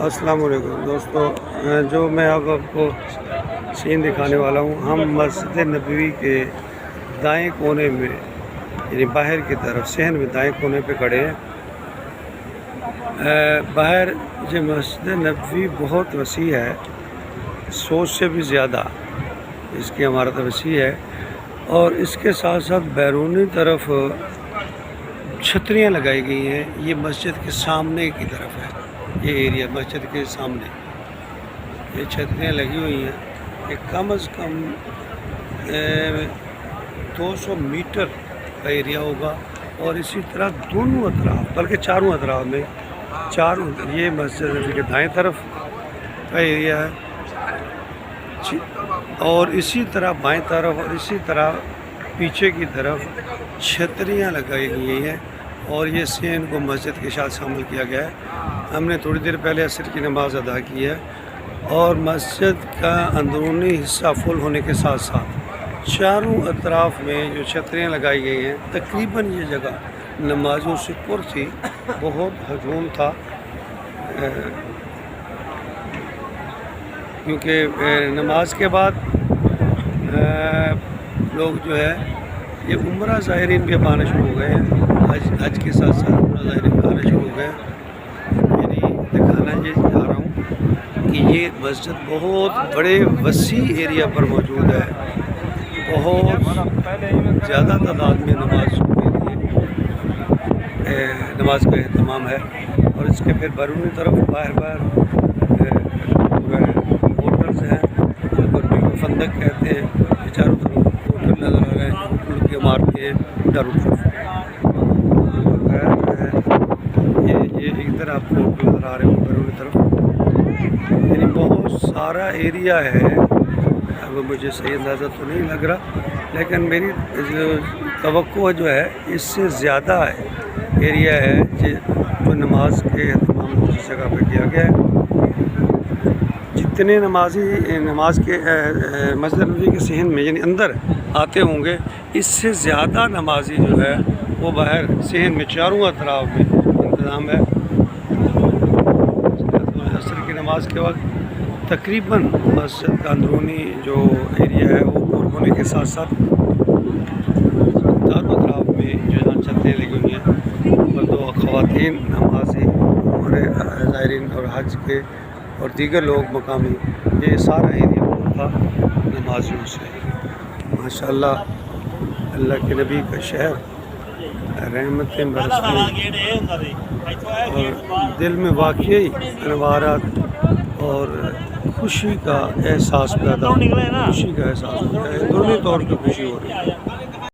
السلام علیکم دوستو، جو میں اب آپ کو سین دکھانے والا ہوں، ہم مسجد نبوی کے دائیں کونے میں یعنی باہر کی طرف صحن میں دائیں کونے پہ کھڑے ہیں۔ باہر جو مسجد نبوی بہت وسیع ہے، سوچ سے بھی زیادہ اس کی عمارت وسیع ہے، اور اس کے ساتھ ساتھ بیرونی طرف چھتریاں لگائی گئی ہیں۔ یہ مسجد کے سامنے کی طرف ہے، یہ ایریا مسجد کے سامنے یہ چھتریاں لگی ہوئی ہیں کہ کم از کم 200 میٹر کا ایریا ہوگا، اور اسی طرح دونوں اطراف بلکہ چاروں اطراف میں یہ مسجد نبوی کے دائیں طرف کا ایریا ہے، اور اسی طرح بائیں طرف اور اسی طرح پیچھے کی طرف چھتریاں لگائی گئی ہیں، اور یہ صحن کو مسجد کے ساتھ شامل کیا گیا ہے۔ ہم نے تھوڑی دیر پہلے عصر کی نماز ادا کی ہے، اور مسجد کا اندرونی حصہ فل ہونے کے ساتھ ساتھ چاروں اطراف میں جو چھتریاں لگائی گئی ہیں، تقریباً یہ جگہ نمازوں سے پر تھی، بہت ہجوم تھا، کیونکہ نماز کے بعد لوگ جو ہے یہ عمرہ زائرین بھی اب آنا شروع ہو گئے ہیں، حج کے ساتھ ساتھ عمرہ زائرین بھی آنا شروع ہو گئے ہیں۔ یعنی دکھانا یہ چاہ رہا ہوں کہ یہ مسجد بہت بڑے وسیع ایریا پر موجود ہے، بہت زیادہ تعداد میں نماز کا اہتمام ہے، اور اس کے پھر بیرونی طرف باہر ہوٹلز ہیں، گرمی کو فندق کہتے ہیں، یہ چاروں طرف ہوٹل نظر آ رہے ہیں، ہوٹل کی عمارتیں ہیں چاروں طرف، یہ ادھر آپ کو ہوٹل نظر آ رہے ہیں بیرونی طرف، یعنی بہت سارا ایریا ہے۔ اب مجھے صحیح اندازہ تو نہیں لگ رہا، لیکن میری توقع جو ہے اس سے زیادہ ایریا ہے جو نماز کے اہتمام اس جگہ پہ کیا گیا ہے۔ جتنے نماز کے مسجد نبوی کے صحن میں یعنی اندر آتے ہوں گے، اس سے زیادہ نمازی جو ہے وہ باہر صحن میں چاروں اطراف میں انتظام ہے۔ عصر کی نماز کے وقت تقریباً مسجد کا اندرونی جو ایریا ہے وہ پر ہونے کے ساتھ ساتھ چاروں اطراف میں جو چھتریاں لگی ہوئی ہیں، اور دو خواتین نمازی ہمارے زائرین اور حج کے اور دیگر لوگ مقامی، یہ سارا ایریا بہت تھا نمازیوں سے۔ ماشاءاللہ، اللہ کے نبی کا شہر، رحمتیں برستی، اور دل میں واقعی انوارات اور خوشی کا احساس پیدا ہوتا ہے، خوشی کا احساس ہوتا ہے، دونوں طور پہ خوشی ہو رہی ہے۔